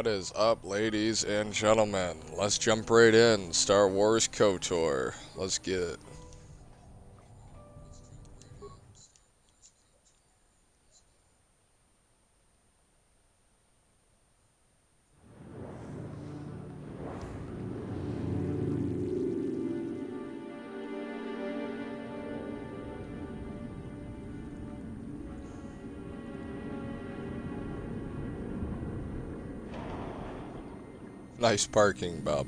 What is up, ladies and gentlemen? Let's jump right in. Star Wars KOTOR. Let's get it. Nice parking, Bob.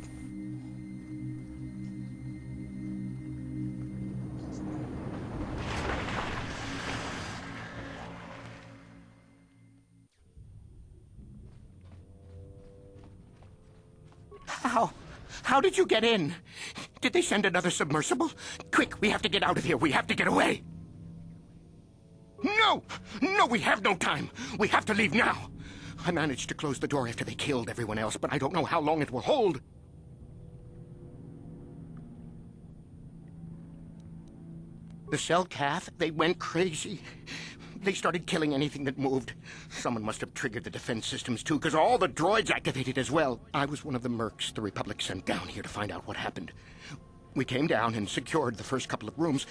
How did you get in? Did they send another submersible? Quick, we have to get out of here. We have to get away. No! No, we have no time. We have to leave now. I managed to close the door after they killed everyone else, but I don't know how long it will hold. The cell cath, they went crazy. They started killing anything that moved. Someone must have triggered the defense systems, too, because all the droids activated as well. I was one of the mercs the Republic sent down here to find out what happened. We came down and secured the first couple of rooms.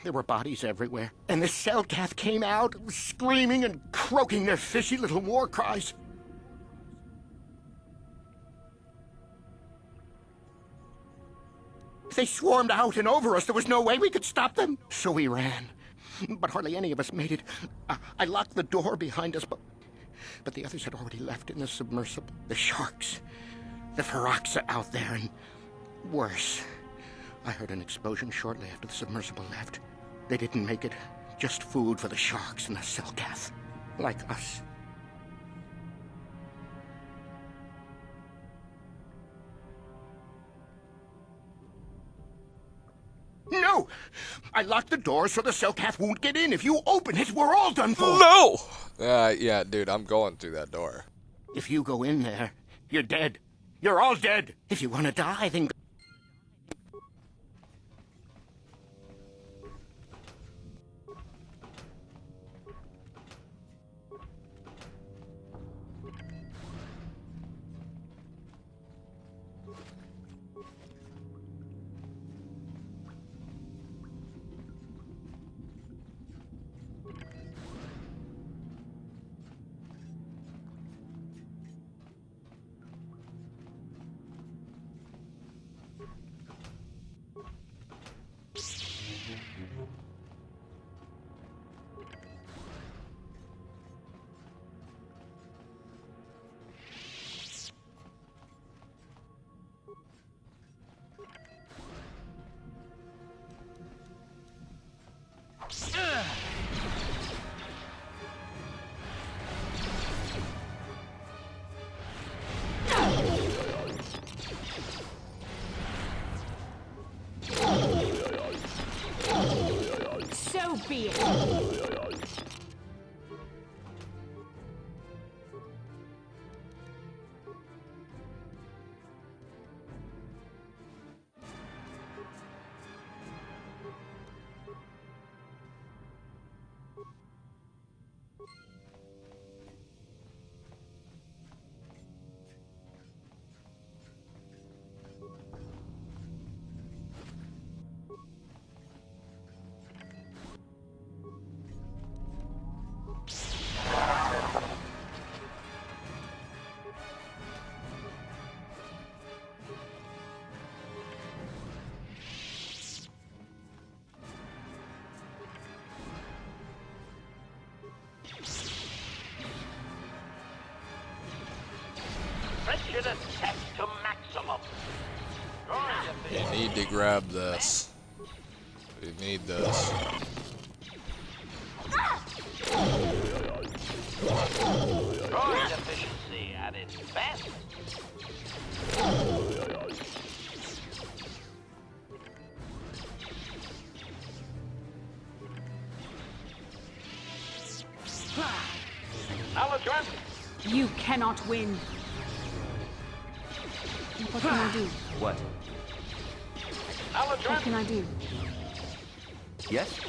There were bodies everywhere. And the cell cath came out, screaming and croaking their fishy little war cries. They swarmed out and over us. There was no way we could stop them. So we ran. But hardly any of us made it. I locked the door behind us, but the others had already left in the submersible. The sharks. The Ferox are out there, and worse. I heard an explosion shortly after the submersible left. They didn't make it. Just food for the sharks and the Selkath. Like us. No! I locked the door so the Selkath won't get in. If you open it, we're all done for. No! Yeah, dude, I'm going through that door. If you go in there, you're dead. You're all dead. If you want to die, then go. So be it. Pressure set to maximum. You need to grab this. We need this. Droid efficiency at its best. Aladrin, You cannot win. What can I do? What? Aladrin. What can I do? Yes?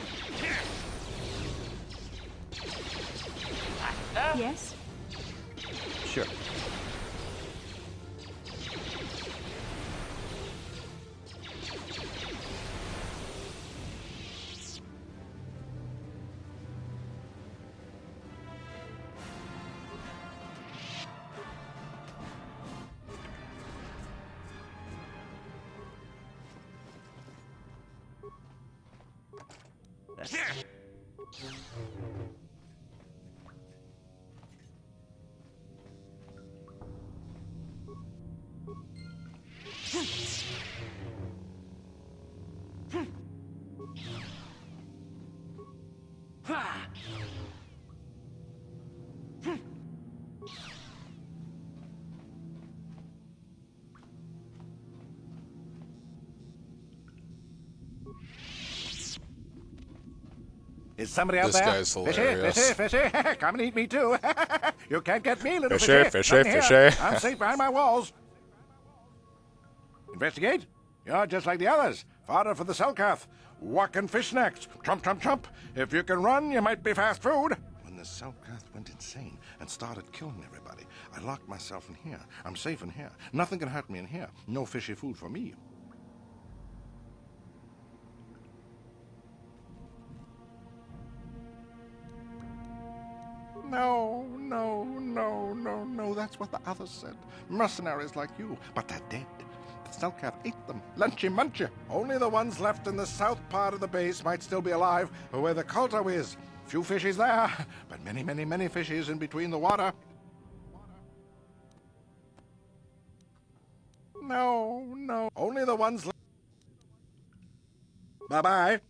Yes? Sure. Is somebody out This there? guy's hilarious. Fishy, fishy, come and eat me too. You can't get me, little Fishy, fishy. fishy, Not here. fishy. I'm safe behind my walls. Investigate? You're just like the others. Fodder for the Selkath. Walk and fish snacks. Trump, trump, trump. If you can run, you might be fast food. When the Selkath went insane and started killing everybody, I locked myself in here. I'm safe in here. Nothing can hurt me in here. No fishy food for me. No, no, no, no, no. That's what the others said. Mercenaries like you. But they're dead. The Selkath ate them. Lunchy munchy. Only the ones left in the south part of the base might still be alive, where the kotor is. Few fishies there, but many, many, many fishies in between the water. No, no. Only the ones left. Bye-bye.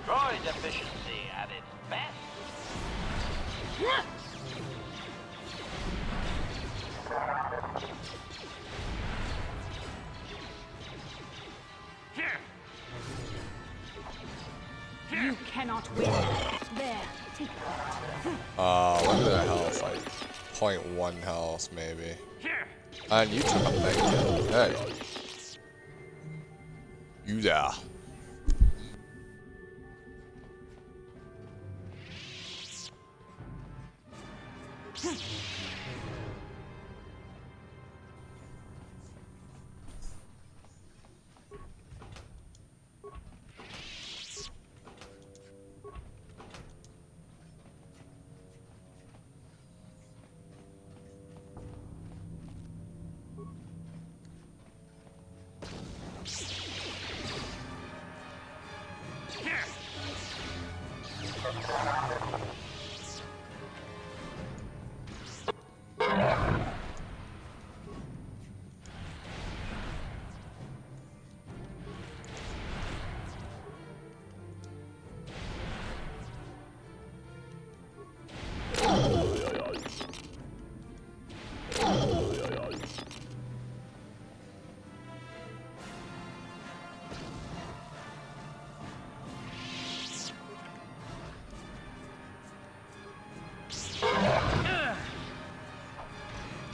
Droid efficiency at its best. You cannot win. There, take that. Look at that health, like 0.1 health maybe. And you took a big kill. Hey. You there.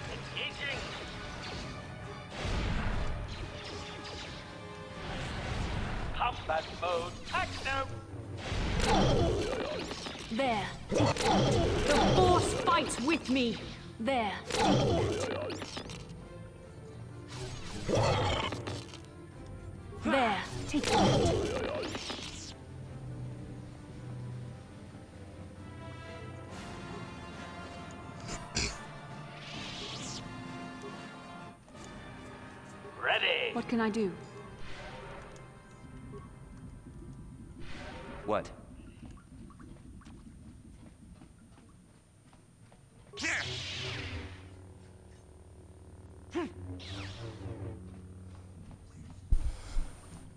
Engaging. Combat mode active. There, take that. The Force fights with me. There, take that. There, take that. Ready. What can I do? What?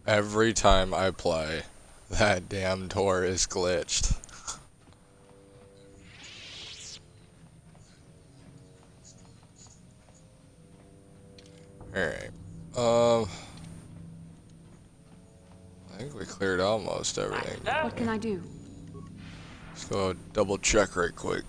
Every time I play, that damn door is glitched. Alright. I think we cleared almost everything. What can I do? Let's go double check right quick.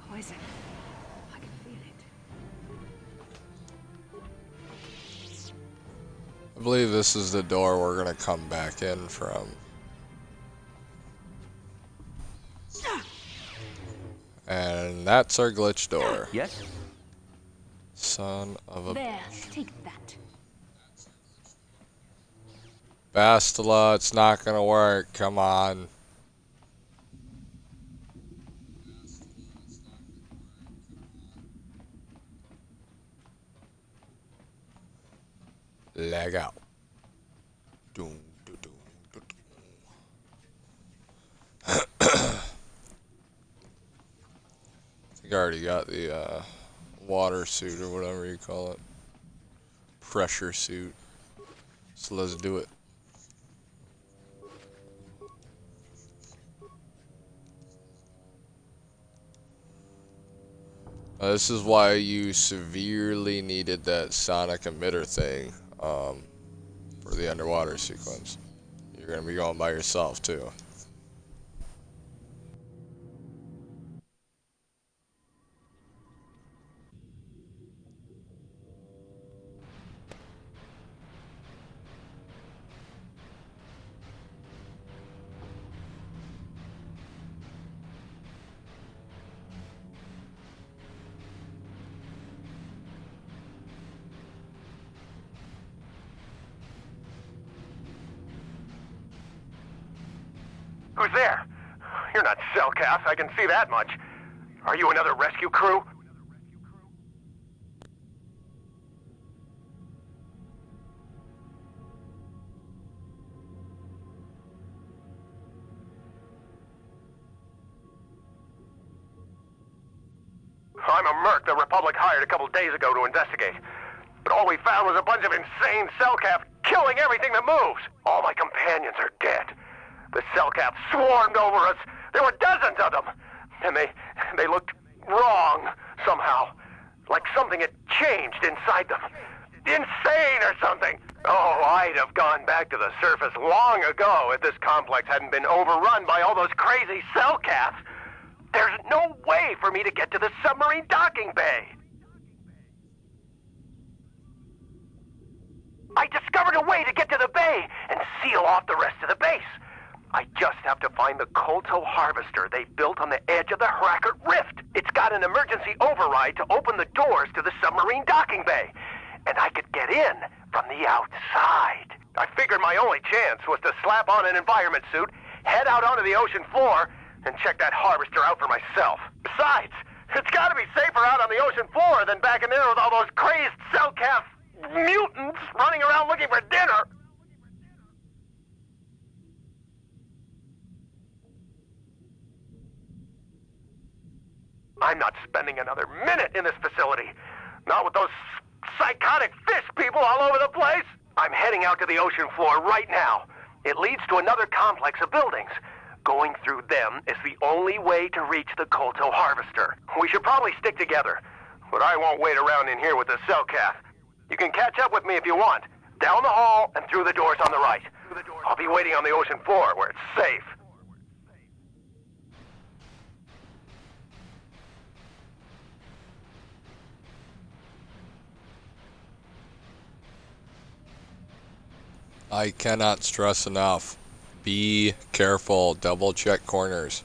Poison. I can feel it. I believe this is the door we're gonna come back in from. And that's our glitch door. Yes? Son of a There, take that. Bastila, it's not gonna work. Come on. Leg out. Doom, doom, doom, doom, doom. I think I already got the water suit or whatever you call it. Pressure suit. So let's do it. This is why you severely needed that sonic emitter thing for the underwater sequence. You're gonna be going by yourself too. Who's there? You're not Cellcast, I can see that much. Are you another rescue crew? I'm a merc the Republic hired a couple days ago to investigate. But all we found was a bunch of insane Cellcast killing everything that moves. All my companions are dead. The Cellcast swarmed over us. There were dozens of them. And they looked wrong somehow. Like something had changed inside them. Insane or something. Oh, I'd have gone back to the surface long ago if this complex hadn't been overrun by all those crazy Cellcasts. There's no way for me to get to the submarine docking bay. I discovered a way to get to the bay and seal off the rest of the base. I just have to find the kotor harvester they built on the edge of the Hackert Rift. It's got an emergency override to open the doors to the submarine docking bay. And I could get in from the outside. I figured my only chance was to slap on an environment suit, head out onto the ocean floor, and check that harvester out for myself. Besides, it's gotta be safer out on the ocean floor than back in there with all those crazed Cellcast mutants running around looking for dinner. I'm not spending another minute in this facility. Not with those psychotic fish people all over the place. I'm heading out to the ocean floor right now. It leads to another complex of buildings. Going through them is the only way to reach the kotor harvester. We should probably stick together, but I won't wait around in here with the Cellcast. You can catch up with me if you want. Down the hall and through the doors on the right. I'll be waiting on the ocean floor where it's safe. I cannot stress enough. Be careful. Double check corners.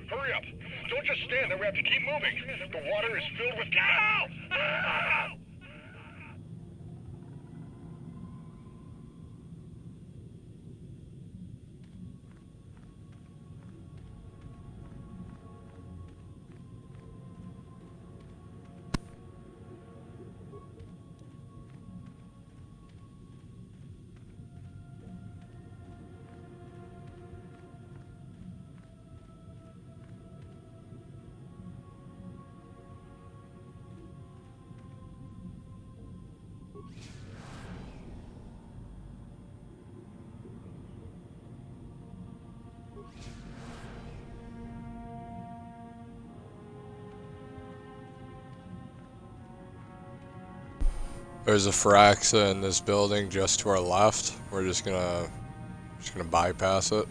Hurry up. Don't just stand there. We have to keep moving. The water is filled with... Ow! Ow! There's a Firaxa in this building just to our left. We're just gonna bypass it.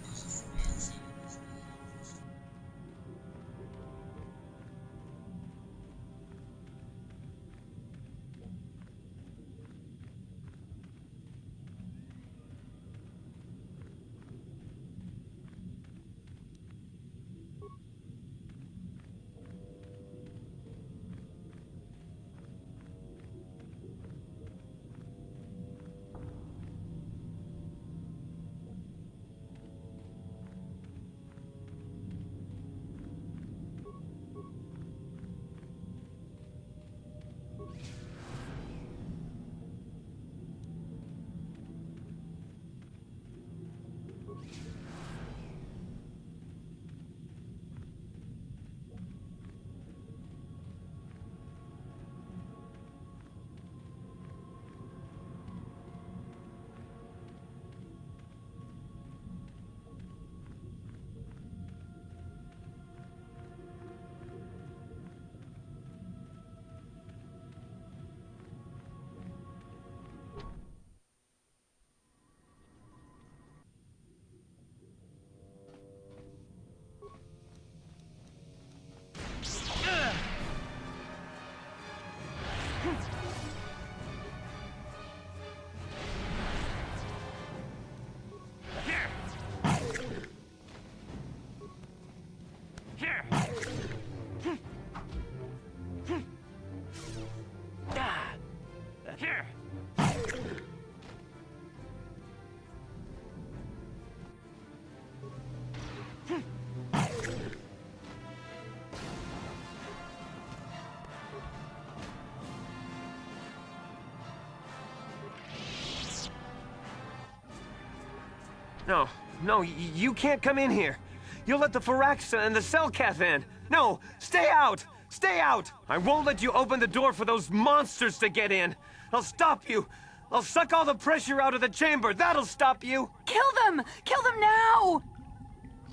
No, you can't come in here. You'll let the Firaxa and the Selkath in. No, stay out! Stay out! I won't let you open the door for those monsters to get in. I'll stop you. I'll suck all the pressure out of the chamber. That'll stop you. Kill them! Kill them now!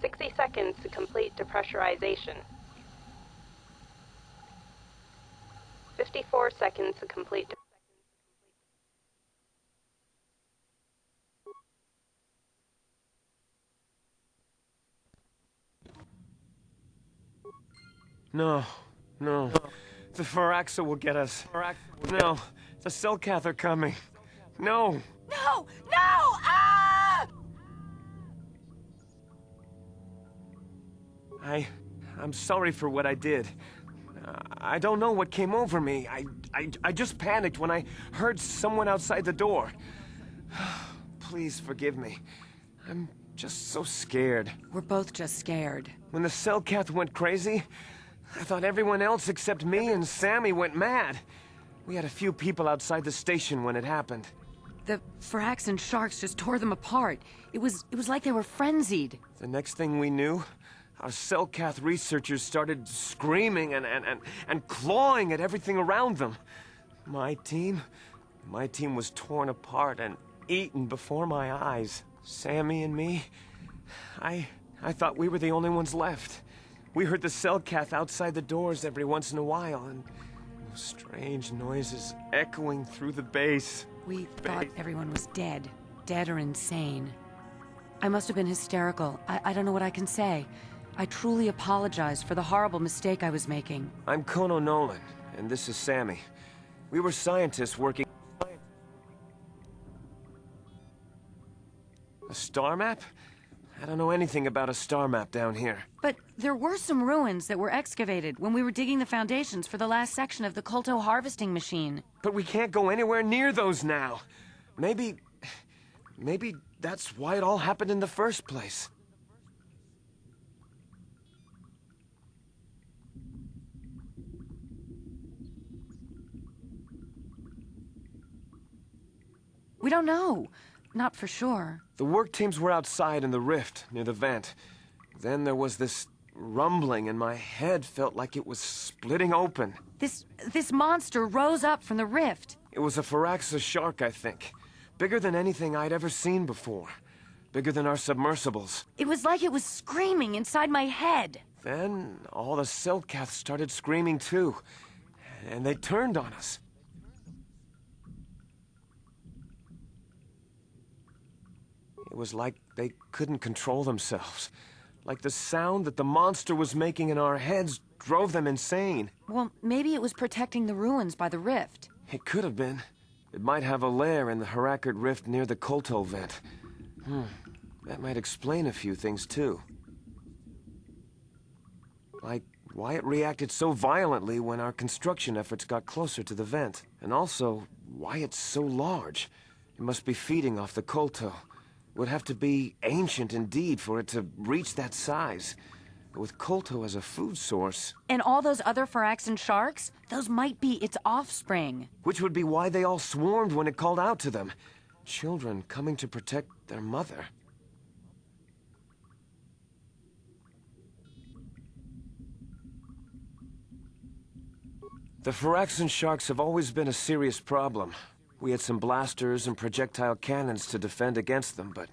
60 seconds to complete depressurization. 54 seconds to complete. No. The Firaxa will get us. No, the Selkath are coming. No! No! No! Ah! I'm sorry for what I did. I don't know what came over me. I just panicked when I heard someone outside the door. Please forgive me. I'm just so scared. We're both just scared. When the Selkath went crazy, I thought everyone else except me and Sammy went mad. We had a few people outside the station when it happened. The Frax and Sharks just tore them apart. It was like they were frenzied. The next thing we knew, our Selkath researchers started screaming and clawing at everything around them. My team was torn apart and eaten before my eyes. Sammy and me, I thought we were the only ones left. We heard the Selkath outside the doors every once in a while, and strange noises echoing through the base. We thought everyone was dead. Dead or insane. I must have been hysterical. I don't know what I can say. I truly apologize for the horrible mistake I was making. I'm Kono Nolan, and this is Sammy. We were scientists working... A star map? I don't know anything about a star map down here. But there were some ruins that were excavated when we were digging the foundations for the last section of the Kolto harvesting machine. But we can't go anywhere near those now. Maybe that's why it all happened in the first place. We don't know. Not for sure. The work teams were outside in the rift, near the vent. Then there was this rumbling, and my head felt like it was splitting open. This monster rose up from the rift. It was a Firaxa shark, I think. Bigger than anything I'd ever seen before. Bigger than our submersibles. It was like it was screaming inside my head. Then all the Selkaths started screaming too. And they turned on us. It was like they couldn't control themselves. Like the sound that the monster was making in our heads drove them insane. Well, maybe it was protecting the ruins by the rift. It could have been. It might have a lair in the Harakert Rift near the Kolto vent. That might explain a few things, too. Like why it reacted so violently when our construction efforts got closer to the vent. And also, why it's so large. It must be feeding off the Kolto. It would have to be ancient indeed for it to reach that size. But with Kolto as a food source... And all those other Firaxan sharks? Those might be its offspring. Which would be why they all swarmed when it called out to them. Children coming to protect their mother. The Firaxan sharks have always been a serious problem. We had some blasters and projectile cannons to defend against them, but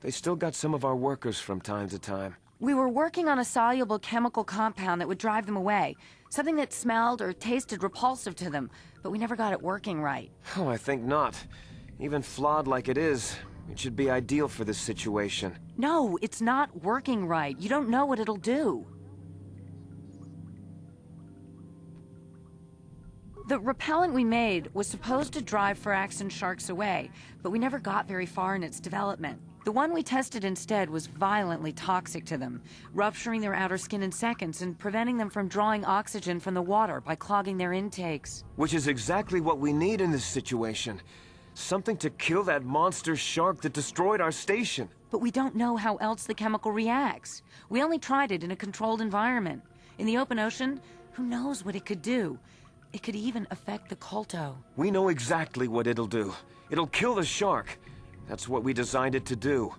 they still got some of our workers from time to time. We were working on a soluble chemical compound that would drive them away. Something that smelled or tasted repulsive to them, but we never got it working right. Oh, I think not. Even flawed like it is, it should be ideal for this situation. No, it's not working right. You don't know what it'll do. The repellent we made was supposed to drive Firaxan sharks away, but we never got very far in its development. The one we tested instead was violently toxic to them, rupturing their outer skin in seconds and preventing them from drawing oxygen from the water by clogging their intakes. Which is exactly what we need in this situation. Something to kill that monster shark that destroyed our station. But we don't know how else the chemical reacts. We only tried it in a controlled environment. In the open ocean, who knows what it could do? It could even affect the Kolto. We know exactly what it'll do. It'll kill the shark. That's what we designed it to do.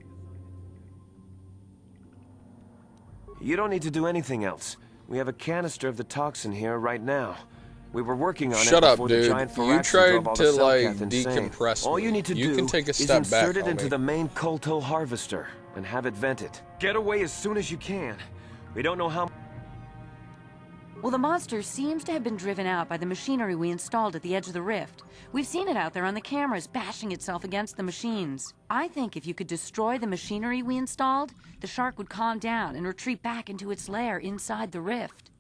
You don't need to do anything else. We have a canister of the toxin here right now. We were working on Shut it up, before dude. the giant You Firaxan tried drove all to, the like, Selkath insane. decompress All me. you need to You do can take a is step back, insert it into homie. the main Kolto harvester and have it vented. Get away as soon as you can. We don't know how... Well, the monster seems to have been driven out by the machinery we installed at the edge of the rift. We've seen it out there on the cameras, bashing itself against the machines. I think if you could destroy the machinery we installed, the shark would calm down and retreat back into its lair inside the rift.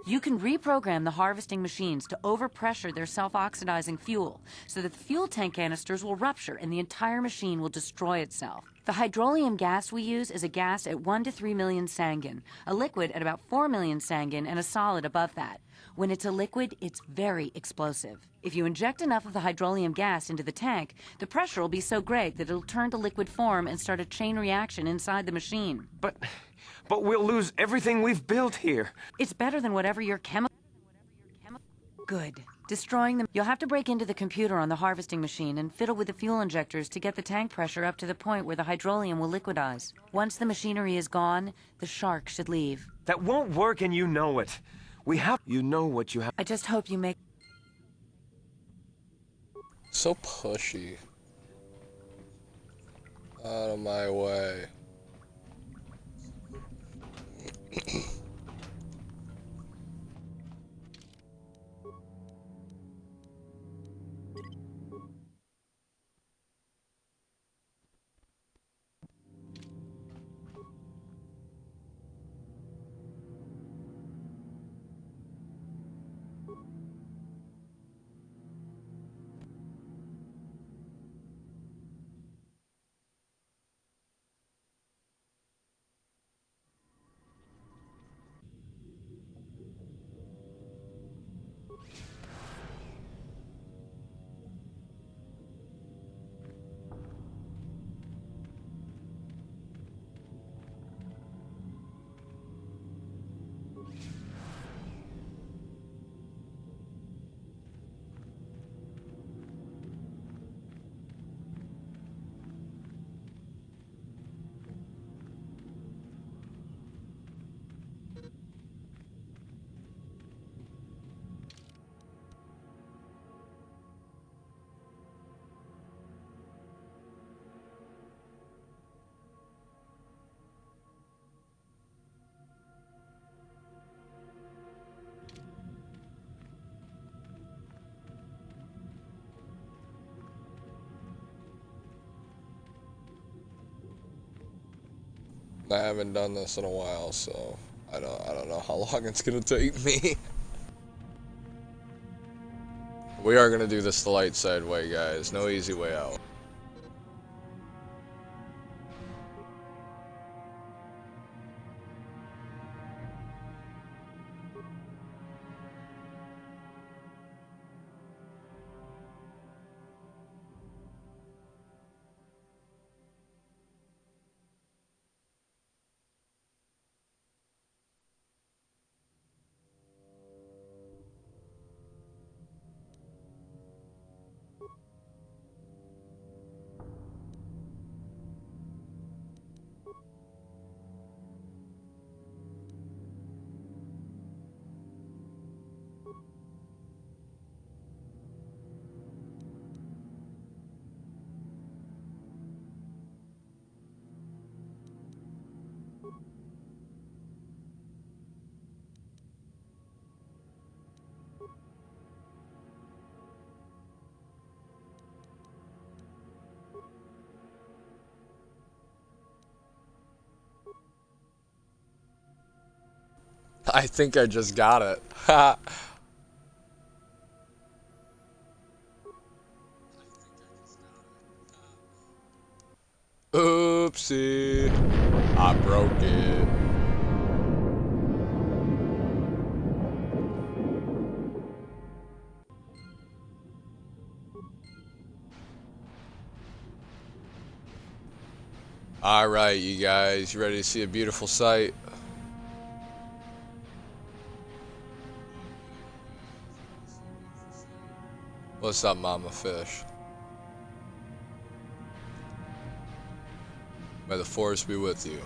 You can reprogram the harvesting machines to overpressure their self-oxidizing fuel, so that the fuel tank canisters will rupture and the entire machine will destroy itself. The hydrolium gas we use is a gas at 1 to 3 million sangin, a liquid at about 4 million sangin, and a solid above that. When it's a liquid, it's very explosive. If you inject enough of the hydrolium gas into the tank, the pressure will be so great that it'll turn to liquid form and start a chain reaction inside the machine. But we'll lose everything we've built here. It's better than whatever your chemical... Good. Destroying them... You'll have to break into the computer on the harvesting machine and fiddle with the fuel injectors to get the tank pressure up to the point where the hydrolium will liquidize. Once the machinery is gone, the shark should leave. That won't work, and you know it. We have... You know what you have... I just hope you make... So pushy. Out of my way. I haven't done this in a while, so I don't know how long it's gonna take me. We are gonna do this the light side way, guys. No easy way out. I think I just got it. Oopsie. I broke it. Alright, you guys. You ready to see a beautiful sight? What's up, Mama Fish? May the force be with you.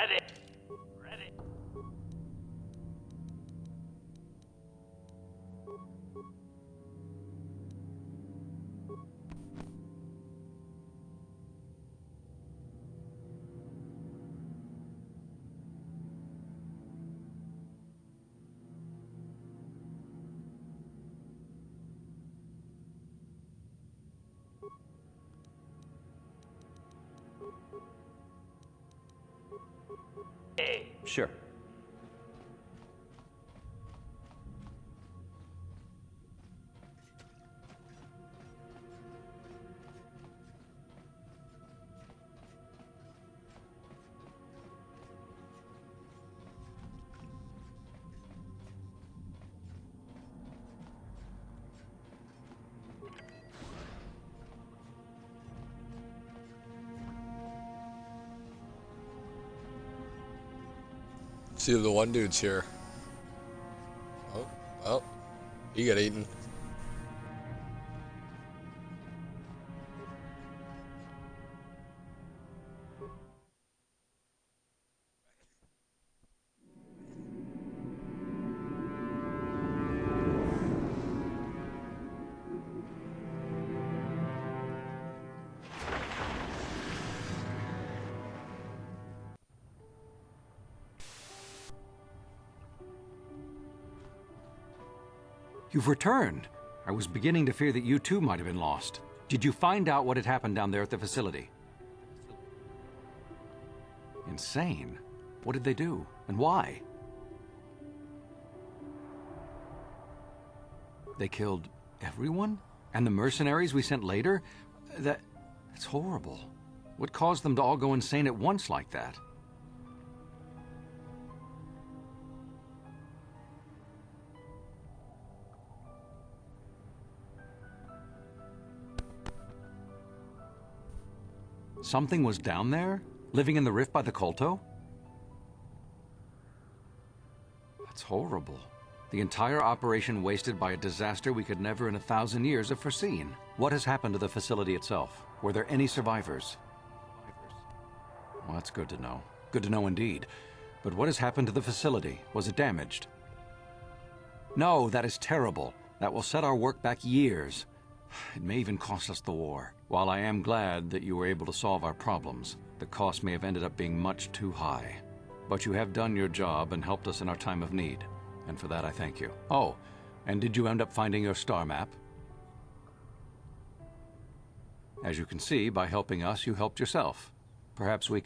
Ready. Ready. Sure. See if the one dude's here. Oh, well, he got eaten. You've returned. I was beginning to fear that you too might have been lost. Did you find out what had happened down there at the facility? Insane. What did they do? And why? They killed everyone? And the mercenaries we sent later? That's horrible. What caused them to all go insane at once like that? Something was down there? Living in the rift by the Kolto? That's horrible. The entire operation wasted by a disaster we could never in 1,000 years have foreseen. What has happened to the facility itself? Were there any survivors? Well, that's good to know. Good to know indeed. But what has happened to the facility? Was it damaged? No, that is terrible. That will set our work back years. It may even cost us the war. While I am glad that you were able to solve our problems, the cost may have ended up being much too high. But you have done your job and helped us in our time of need. And for that I thank you. Oh, and did you end up finding your star map? As you can see, by helping us, you helped yourself. Perhaps we...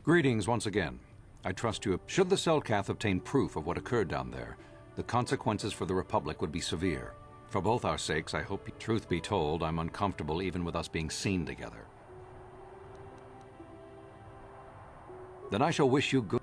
Greetings once again. I trust you. Should the Selkath obtain proof of what occurred down there, the consequences for the Republic would be severe. For both our sakes, I hope, truth be told, I'm uncomfortable even with us being seen together. Then I shall wish you good...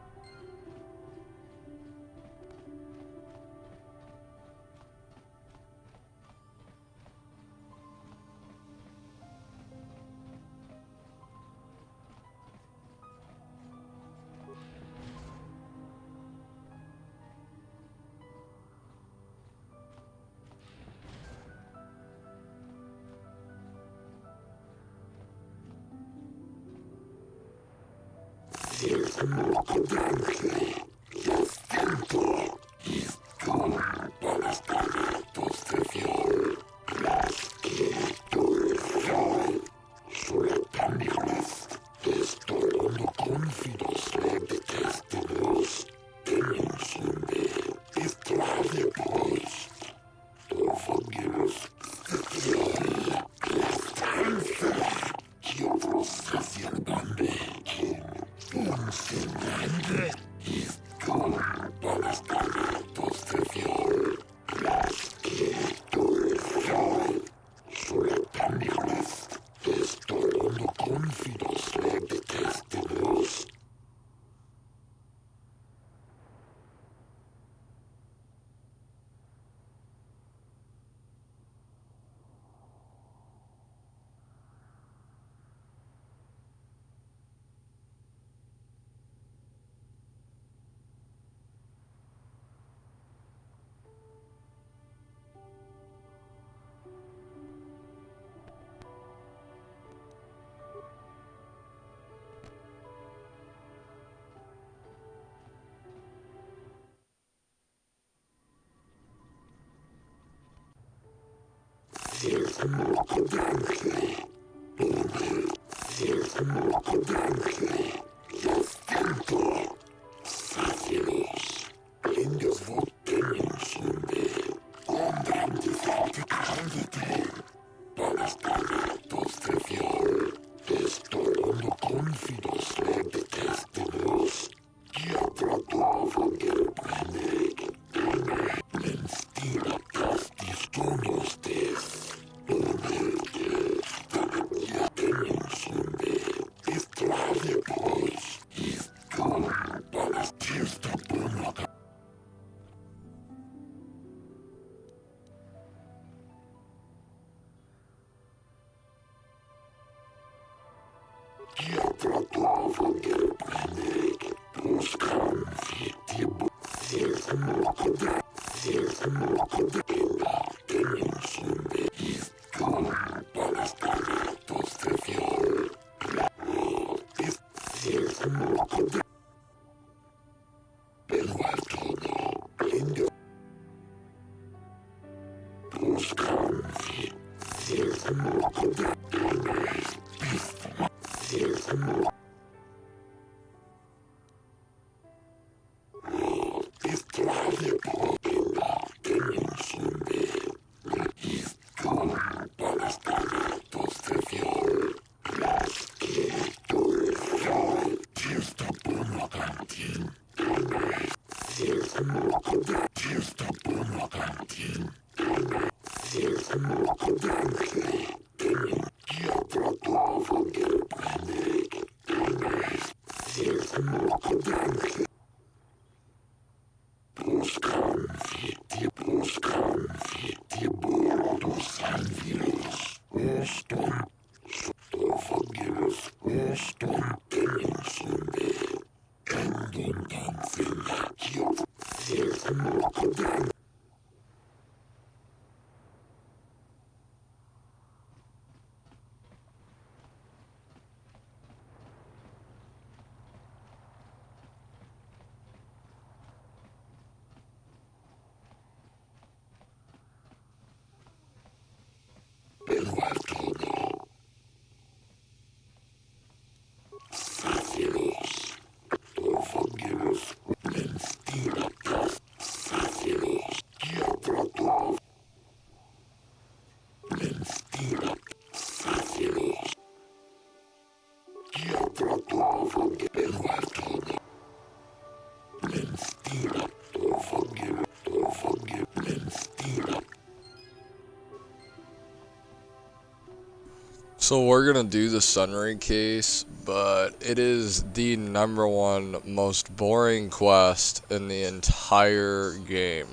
So we're gonna do the Sunray case, but it is the #1 most boring quest in the entire game.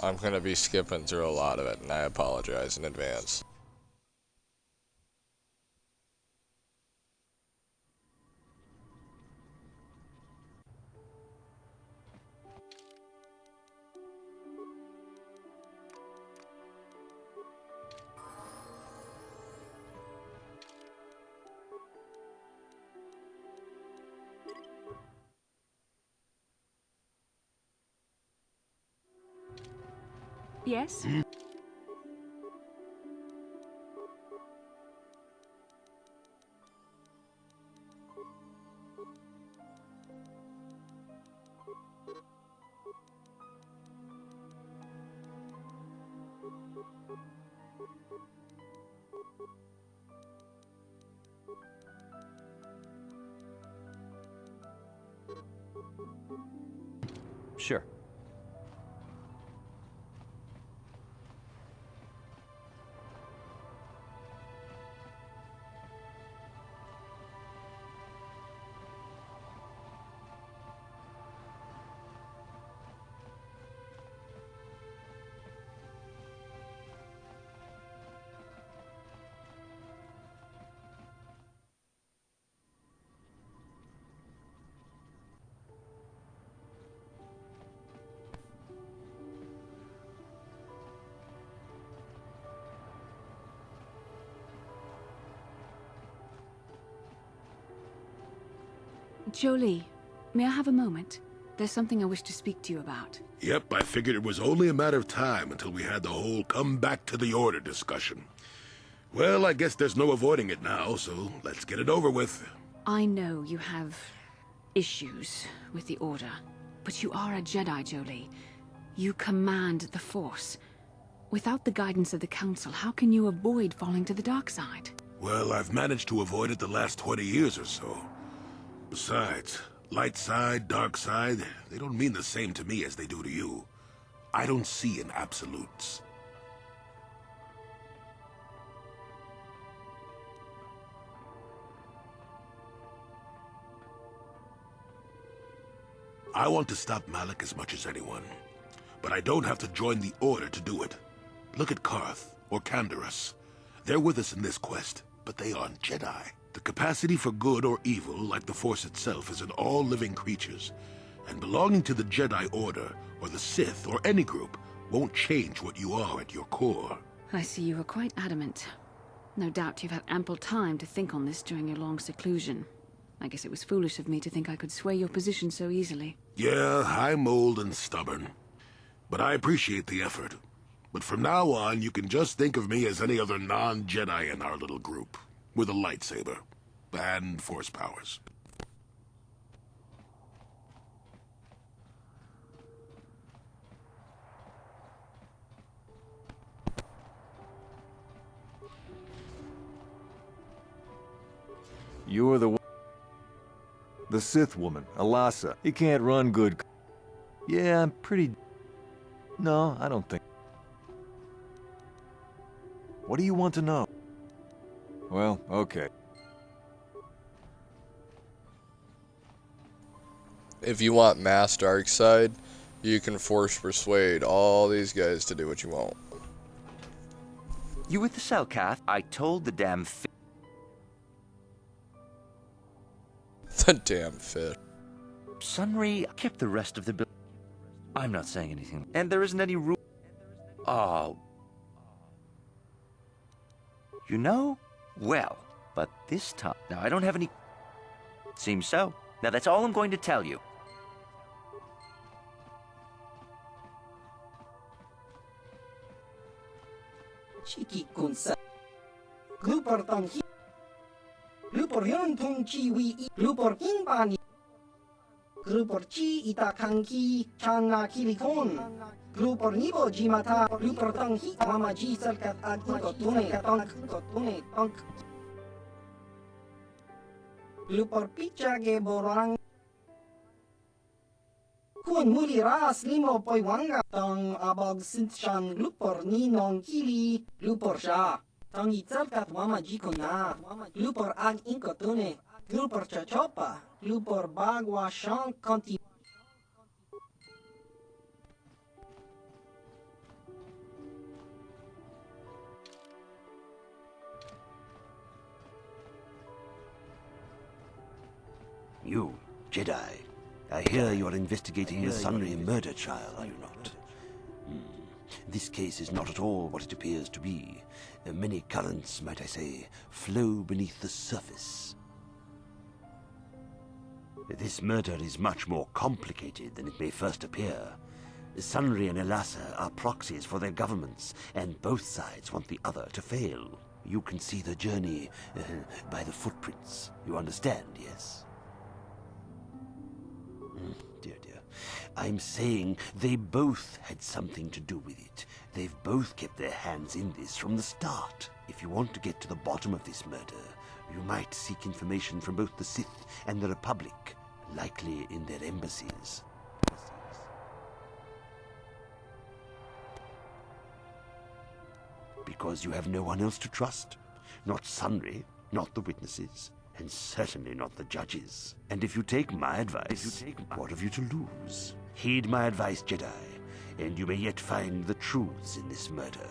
I'm gonna be skipping through a lot of it, and I apologize in advance. Yes? Sure. Jolie, may I have a moment? There's something I wish to speak to you about. Yep, I figured it was only a matter of time until we had the whole come back to the order discussion. Well, I guess there's no avoiding it now, so let's get it over with. I know you have issues with the Order, but you are a Jedi, Jolie. You command the Force. Without the guidance of the Council, how can you avoid falling to the dark side? Well, I've managed to avoid it the last 20 years or so. Besides, light side, dark side, they don't mean the same to me as they do to you. I don't see in absolutes. I want to stop Malik as much as anyone, but I don't have to join the Order to do it. Look at Karth or Canderous. They're with us in this quest, but they aren't Jedi. The capacity for good or evil, like the Force itself, is in all living creatures, and belonging to the Jedi Order, or the Sith, or any group, won't change what you are at your core. I see you were quite adamant. No doubt you've had ample time to think on this during your long seclusion. I guess it was foolish of me to think I could sway your position so easily. Yeah, I'm old and stubborn, but I appreciate the effort. But from now on, you can just think of me as any other non-Jedi in our little group, with a lightsaber and Force powers. You're the Sith woman, Alasa. You can't run good. Yeah, I'm pretty... No, I don't think... What do you want to know? Well, okay. If you want mass dark side, you can force persuade all these guys to do what you want. You with the Selkath? I told the damn The damn fish. Sunry kept the rest of the bill. I'm not saying anything. And there isn't any rule. Oh. You know? Well, but this time... Now, I don't have any... Seems so. Now, that's all I'm going to tell you. Chiki kunsa. Glupor tanghi. Glupor yon tung chi wi. Glupor king bani. Glupor chi itakangki chana kilikon. Glupor nibo jimata. Glupor tanghi mama ji salkat agni kotune kotune tong. Glupor picha ge borang. Kun muli ras limo poi wanga tang abag sintchan glupor ni nong kili glupor sha. Tang itzalkat mama jikona. Glupor ag inkotune. Glupor chachopa. Glupor bagwa shan konti. You, Jedi. I hear you're investigating the Sunray murder trial, are you not? This case is not at all what it appears to be. Many currents, might I say, flow beneath the surface. This murder is much more complicated than it may first appear. Sunray and Elassa are proxies for their governments, and both sides want the other to fail. You can see the journey by the footprints. You understand, yes? Dear, dear. I'm saying they both had something to do with it. They've both kept their hands in this from the start. If you want to get to the bottom of this murder, you might seek information from both the Sith and the Republic, likely in their embassies. Because you have no one else to trust. Not Sunray, not the witnesses, and certainly not the judges. And if you take my advice, what have you to lose? Heed my advice, Jedi, and you may yet find the truths in this murder.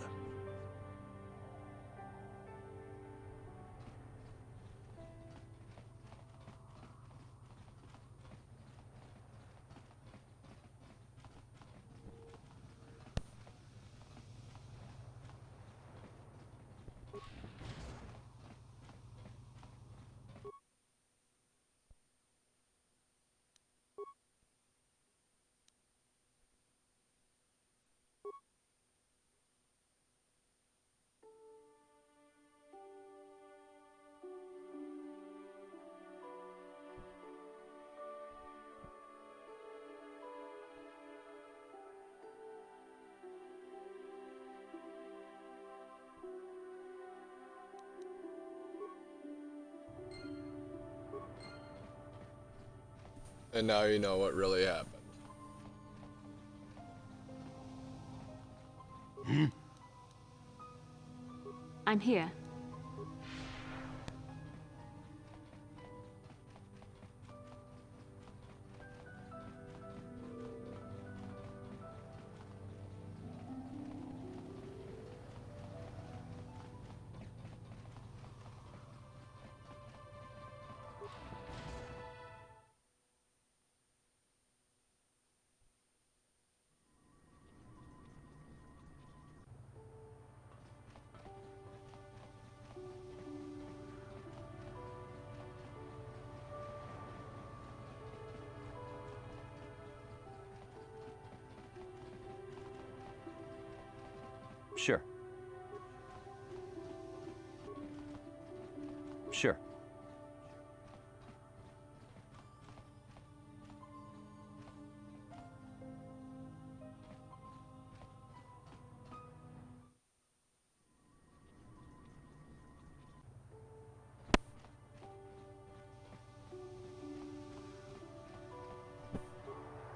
And now you know what really happened. I'm here. Sure. Sure.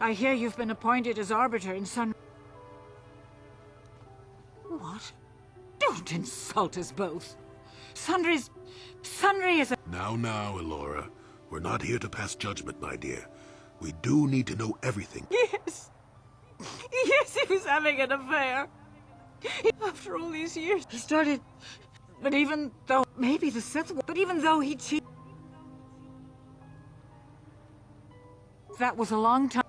I hear you've been appointed as arbiter in Sun... What? Don't insult us both. Sundry is a... Now, Elora. We're not here to pass judgment, my dear. We do need to know everything. Yes. Yes, he was having an affair. After all these years, he started... But even though... Maybe the Sith... But even though he cheated... That was a long time.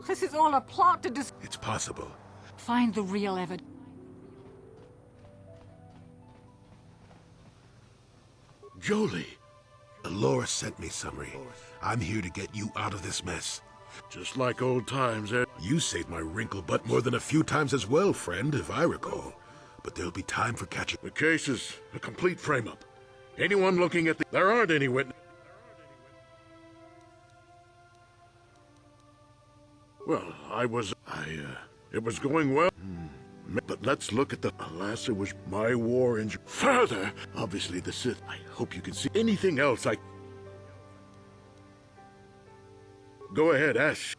This is all a plot to It's possible. find the real evidence. Jolie! Elora sent me, Sumri. I'm here to get you out of this mess. Just like old times, eh? You saved my wrinkle butt more than a few times as well, friend, if I recall. But there'll be time for catching. The case is a complete frame-up. Anyone looking at the... There aren't any witnesses. Well, it was going well. But let's look at the... Alas, it was my war injury. Further, obviously the Sith. I hope you can see anything else I... Go ahead, ask.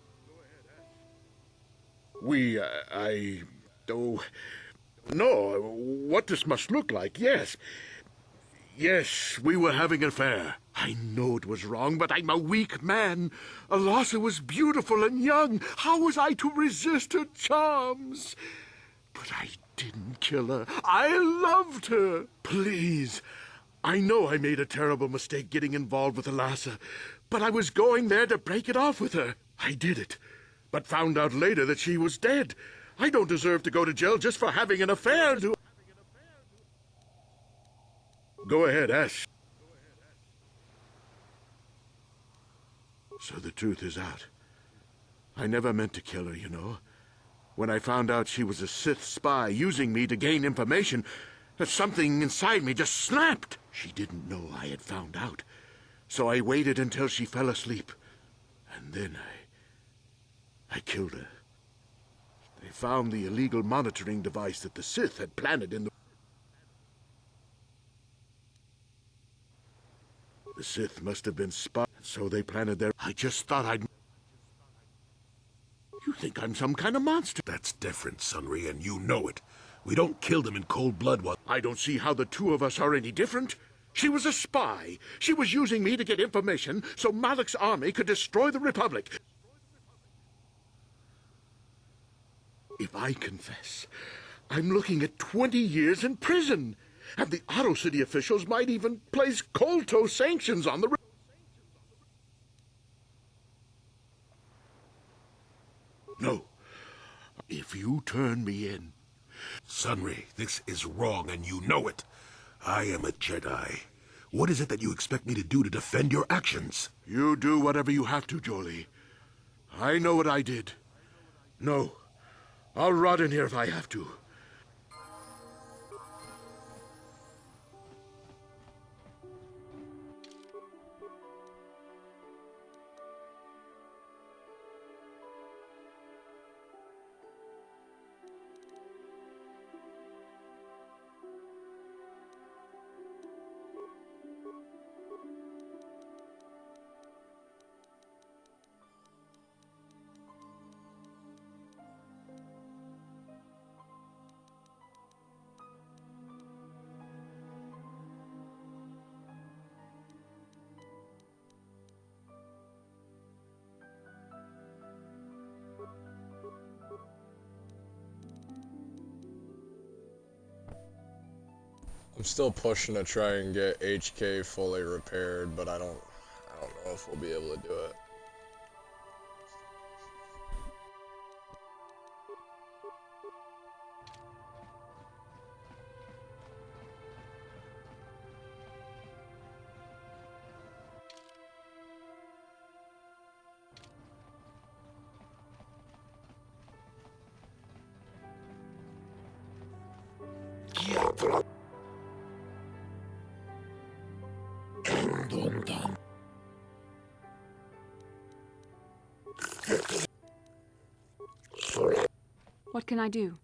I don't know what this must look like, yes. Yes, we were having an affair. I know it was wrong, but I'm a weak man. Alasa was beautiful and young. How was I to resist her charms? But I didn't kill her. I loved her. Please, I know I made a terrible mistake getting involved with Alasa, but I was going there to break it off with her. I did it, but found out later that she was dead. I don't deserve to go to jail just for having an affair. Go ahead, ask. So the truth is out. I never meant to kill her, you know. When I found out she was a Sith spy using me to gain information, something inside me just snapped. She didn't know I had found out. So I waited until she fell asleep. And then I killed her. They found the illegal monitoring device that the Sith had planted in the... The Sith must have been spied, so they planted their... I just thought I'd... You think I'm some kind of monster? That's different, Sunri, and you know it. We don't kill them in cold blood while... I don't see how the two of us are any different. She was a spy. She was using me to get information so Malak's army could destroy the Republic. If I confess, I'm looking at 20 years in prison. And the Otto City officials might even place Kolto sanctions on the... No. If you turn me in... Sunri, this is wrong and you know it. I am a Jedi. What is it that you expect me to do to defend your actions? You do whatever you have to, Jolie. I know what I did. No. I'll rot in here if I have to. I'm still pushing to try and get HK fully repaired, but I don't know if we'll be able to do it. What can I do?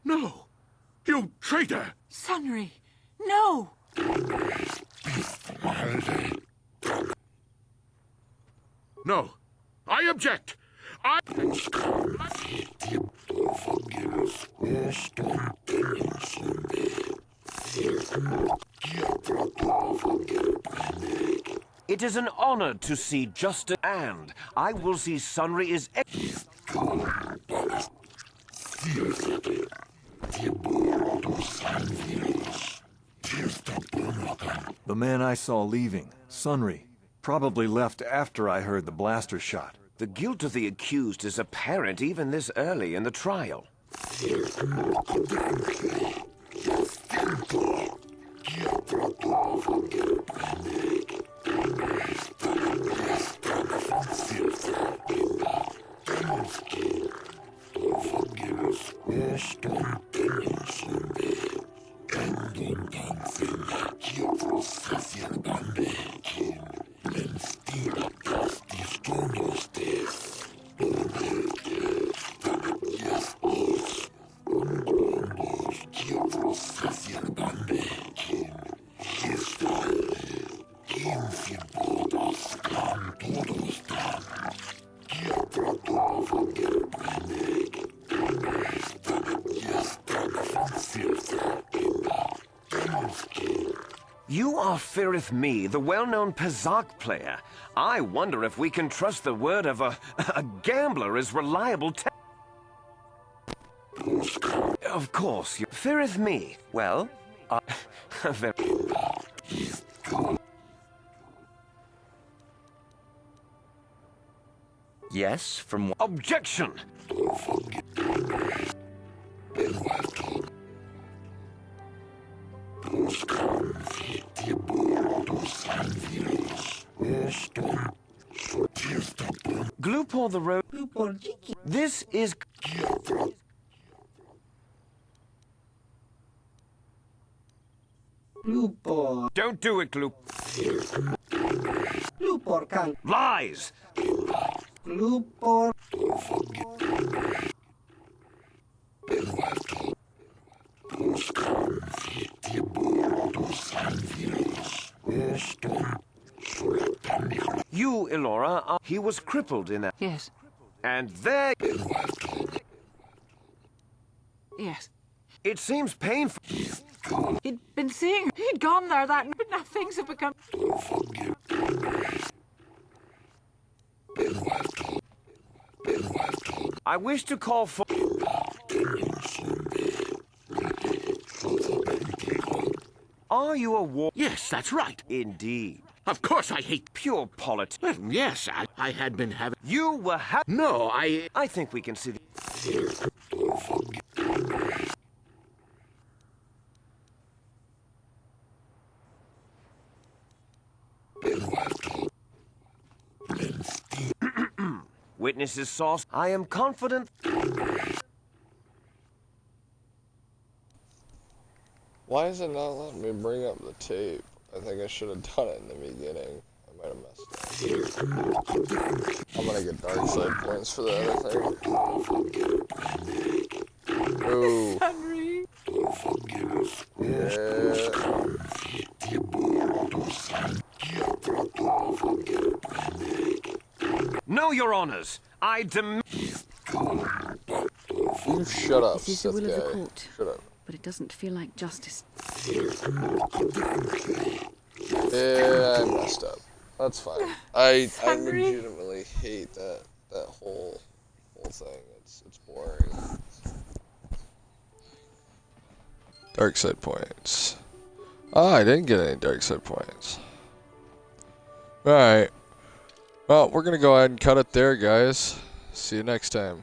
No! You traitor! Sunry, no! No! I object! I... It is an honor to see justice, and I will see Sunry is... The man I saw leaving, Sunry, probably left after I heard the blaster shot. The guilt of the accused is apparent even this early in the trial. You are feareth me, the well-known Pazak player. I wonder if we can trust the word of a gambler as reliable Of course, you feareth me. Well, yes, from what? Objection! Glupor the road. This is... Glupor. Don't do it, Glupor can. Lies! Glupor. You, Elora, are... He was crippled in that... Yes. And there... Yes. It seems painful. He'd been seeing her. He'd gone there that night, but now things have become... I wish to call for... Are you a war? Yes, that's right. Indeed. Of course I hate Pure politics. Well, yes, I had been having... You were No, I think we can see the... Witnesses saw... I am confident... Why is it not letting me bring up the tape? I think I should have done it in the beginning. I might have messed up. I'm gonna get dark side points for that, I think. Ooh. Henry. No, Your Honors. I demand... You shut up, This is the Sith will of the guy. court. Shut up. But it doesn't feel like justice. Yeah, I messed up. That's fine. I legitimately hate that whole thing. It's boring. Dark side points. Ah, I didn't get any dark side points. Alright. Well, we're gonna go ahead and cut it there, guys. See you next time.